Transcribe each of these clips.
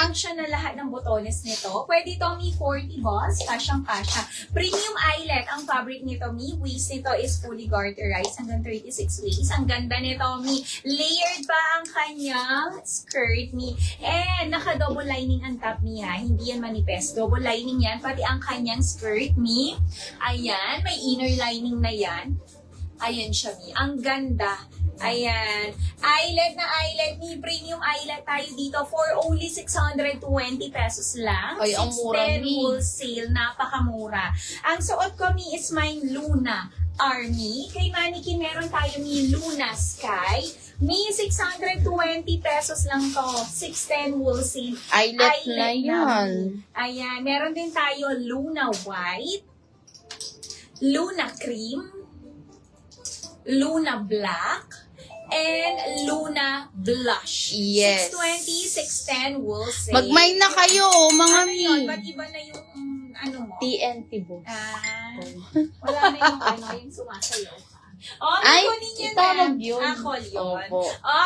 function na lahat ng botones nito. Pwede ito, Mi, 40 boss. Kasyang-kasya. Premium eyelet ang fabric nito, Mi. Waist nito is fully garterized hanggang 36 waist. Ang ganda nito, Mi. Layered pa ang kanyang skirt, Mi. And naka-double lining ang top, Mi, ha. Hindi yan manipes. Double lining yan. Pati ang kanyang skirt, Mi. Ayan. May inner lining na yan. Ayan siya, Mi. Ang ganda. Ayan. Eyelet na eyelet, Mi. Premium eyelet tayo dito for only 620 pesos lang. Ay, ang mura, 610 Mi. wholesale. Napakamura. Ang suot ko, Mi, is my Luna Army. Kay Mannequin, meron tayo, Mi, Luna Sky. Mi, 620 pesos lang to. 610 wholesale. Eyelet na yan. Ayan. Meron din tayo Luna White, Luna Cream, Luna Black, and Luna Blush. Yes. 620, 610 wholesale. Mag-mine na kayo, mga Ano mi. yun? Ba't iba na yung ano mo? TNT boss. Wala na yung yung sumasayaw ka. Oh, Ay, kunin niya itawag na. yun. Call yun. Opo.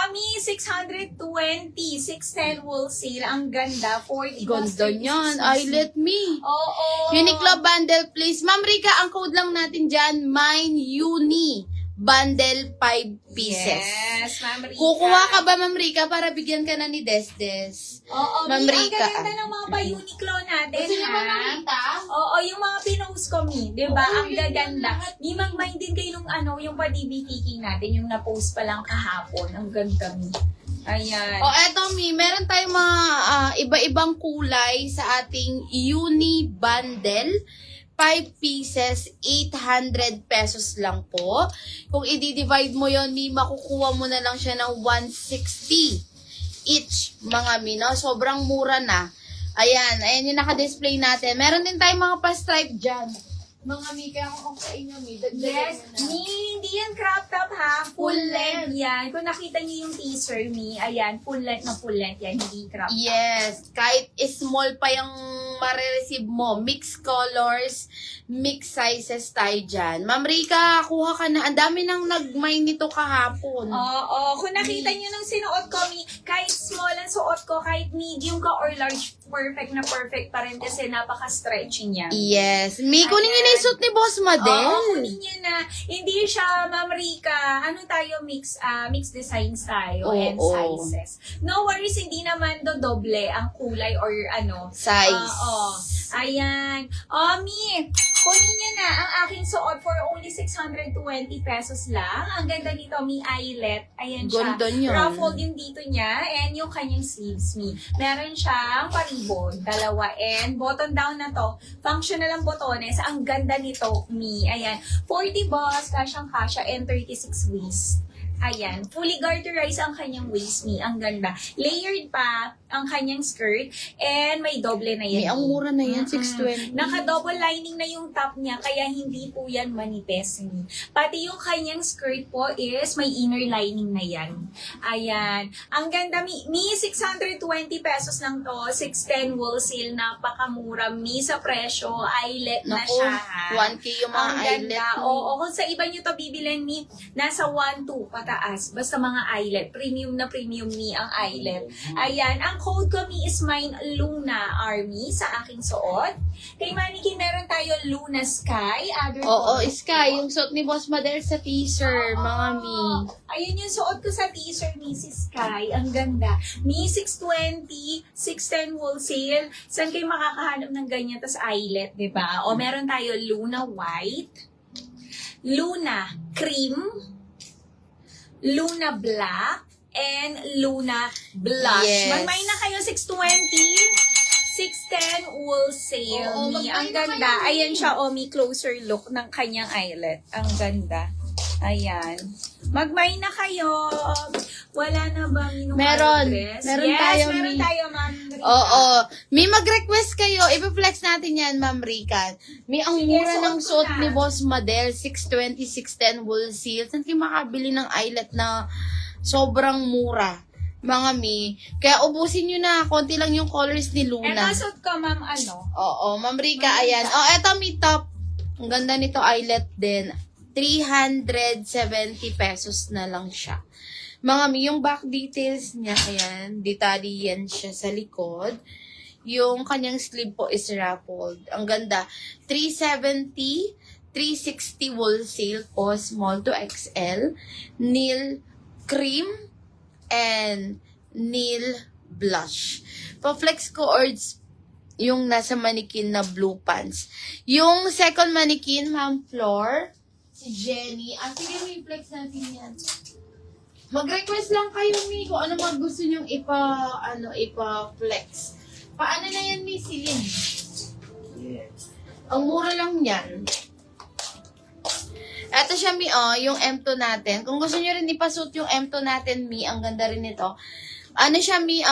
Mi, 620, 610 wholesale. Ang ganda. 40 Ganda niyan. Eyelet me. Oo. Uniqlo bundle please. Ma'am Rika, ang code lang natin dyan, mine uni. Bundle 5 pieces. Yes, Ma'am Rika. Kukuha ka ba, Ma'am Rika, para bigyan ka na ni Desdes? Oo, Ma'am Mi, Rika. ang ganda ng mga pa-Uniqlo natin, Gusto niyo ba ha? makita? Oo, yung mga pinost ko, Mi. Diba? Oo, Ang yun gaganda. lahat. Mi, mag-mind din kayo nung yung pa-DB kicking natin, yung na-post pa lang kahapon. Ang ganda, Mi. Ayan. O, eto, Mi, meron tayong mga iba-ibang kulay sa ating uni bundle. 5 pieces, 800 pesos lang po. Kung i-divide mo yon, Mi, makukuha mo na lang siya ng 160 each, mga Mi, no? Sobrang mura na. Ayan yung naka-display natin. Meron din tayong mga pa-stripe dyan. Mga Mi, kaya kung sa inyo, Mi, dagdagan Yes, nyo na. Mi, hindi yan crop top, ha? Full Full length length. yan. Kung nakita niyo yung teaser, Mi, ayan, full length na full length yan, hindi crop top. Yes, kahit small pa yung marireceive mo. Mixed colors, mixed sizes tayo dyan. Ma'am Rika, kuha ka na. Ang dami nang nag-mine nito kahapon. Oo, kung nakita niyo nung sinuot ko, Mi, kahit small ang suot ko, kahit medium ka or large, perfect pa rin kasi napaka-stretchy niya. Yes. May kunin nyo na yung suit ni Boss Madel. Oo, kunin niya na. Hindi siya, Ma'am Rika, ano tayo, mix designs tayo and Oo. sizes. No worries, hindi naman doble ang kulay or ano. Size. Ayan. Mi, kunin niya na ang aking suot for only 620 pesos lang. Ang ganda nito, Mi, eyelet. Ayan siya. Ganda niyan. Ruffled yung dito niya and yung kanyang sleeves, Mi. Meron siyang paribon, dalawa, and button down na to. Functional ang botones. Ang ganda nito, Mi. Ayan. 40 boss, kasyang-kasya, and 36 waist. Ayan. Fully garterized ang kanyang waist, Mi. Ang ganda. Layered pa ang kanyang skirt and may doble na yan. May ang mura na yan, Mm-mm. 620. Naka-double lining na yung top niya, kaya hindi po yan manipes. Mi. Pati yung kanyang skirt po is may inner lining na yan. Ayan. Ang ganda, Mi. 620 pesos lang to. 610 wholesale. Napakamura, Mi, sa presyo. Eyelet na Naku, siya, ha? 1K yung mga Ang eyelet. ganda. Oo, kung sa iba nyo to bibilin, Mi, nasa 1-2 pataas. Basta mga eyelet. Premium na premium, Mi, ang eyelet. Ayan. Ang code ko, Mi, is mine Luna Army sa aking suot. Kay Mannequin, meron tayo Luna Sky. Oo, Sky, yung suit ni Boss Madel sa teaser, mga Mi. Ayun yung suot ko sa teaser, Mi, si Sky. Ang ganda. Mi, 620, 610 wholesale. Saan kayo makakahanap ng ganyan? Tas eyelet, di ba? O meron tayo Luna White, Luna Cream, Luna Black, and Luna Blush. Yes. Mag-mine na kayo, 620, 610 wholesale. Oo, Mi, mag-mine ang na ganda. kayo, Mi. Ayan siya, Mi, closer look ng kanyang eyelet. Ang ganda. Ayan. Mag-mine na kayo. Wala na ba, Mi, nung Meron. address? Meron yes, tayo, meron Mi. tayo, Ma'am Rita. Oo. May mag-request kayo. Ipa-flex natin yan, Ma'am Rika. May ang Sige, mura suot ng ko suot na. ni Boss Madel. 620, 610 wholesale. Saan kayo makabili ng eyelet na sobrang mura? Mga Mi. Kaya ubusin nyo na. Konti lang yung colors ni And Luna. masot ko, Ma'am, ano? Oo, Ma'am Rika, Ma'am ayan. Rika. Oh, eto mi top. Ang ganda nito, eyelet din. 370 pesos na lang siya. Mga mi, yung back details niya, ayan, detalye yan siya sa likod. Yung kanyang sleeve po is ruffled. Ang ganda. 370, 360 wholesale po, small to XL. Nail cream and nail blush. Pa-flex cords yung nasa mannequin na blue pants. Yung second mannequin, Ma'am Flor, si Jenny. Sige, may flex natin yan. Mag-request lang kayo, Mi, kung ano mga gusto nyong ipa-flex. Paano na yan, Mi, Celine? Ang mura lang yan. Ito siya, Mi, yung M2 natin. Kung gusto nyo rin ipasuot yung M2 natin, Mi, ang ganda rin nito. Ano siya, Mi,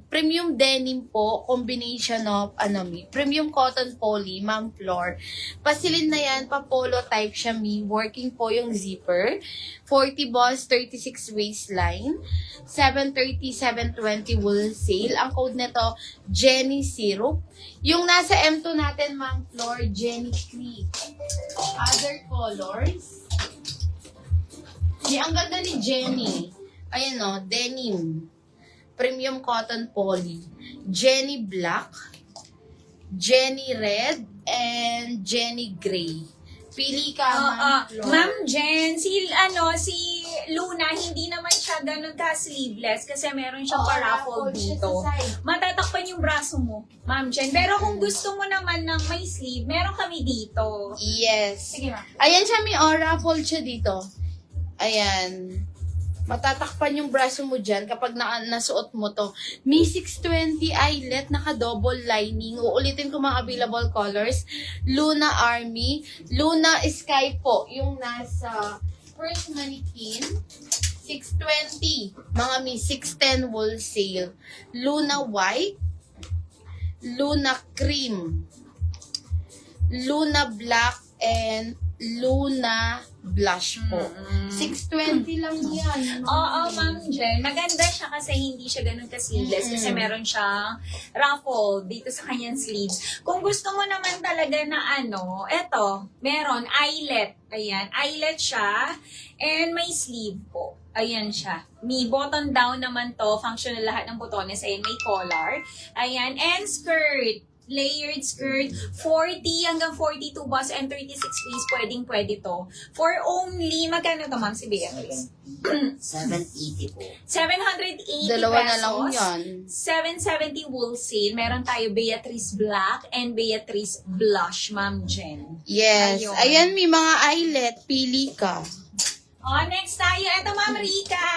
premium denim po, combination of, Mi, premium cotton poly, Ma'am Flor. Pasilin na yan, pa-polo type siya, Mi. Working po yung zipper. 40 balls, 36 waistline. 730, 720 wholesale. Ang code nito, Jenny Syrup. Yung nasa M2 natin, Ma'am Flor, Jenny Creek. Other colors. Ang ganda ni Jenny. Ayan denim. Premium cotton poly. Jenny Black, Jenny Red, and Jenny Gray. Pili ka, Ma'am Flor. Ma'am Jen, si Luna, hindi naman siya ganun ka-sleeveless kasi meron siyang pa-ruffle dito. Matatakpan yung braso mo, Ma'am Jen. Pero kung gusto mo naman ng may sleeve, meron kami dito. Yes. Sige, Ma'am. Ayan siya, may ruffle siya dito. Ayan. Matatakpan yung braso mo dyan kapag nasuot mo to. May 620 eyelet, naka-double lining. Uulitin ko mga available colors. Luna Army. Luna Sky po, yung nasa first mannequin. 620. Mga may 610 wholesale. Luna White. Luna Cream. Luna Black and Luna Blush po. 620 lang yan. Oo, Ma'am Jen. Maganda siya kasi hindi siya ganun ka-sleeveless kasi meron siyang ruffle dito sa kanyang sleeves. Kung gusto mo naman talaga na eto, meron eyelet. Ayan, eyelet siya and may sleeve po. Ayan siya. May button down naman to. Functional lahat ng botones. Ayan, may collar. Ayan, and skirt. Layered skirt, 40 hanggang 42 bust and 36 waist, pwede to. For only, magkano to, Ma'am, si Beatrice? 780 po. 780 Dalawa pesos. na lang yan. 770 wholesale. Meron tayo Beatrice Black and Beatrice Blush, Ma'am Jen. Yes. Ayun. Ayan, may mga eyelet. Pili ka. Next tayo. Ito, Ma'am Rika.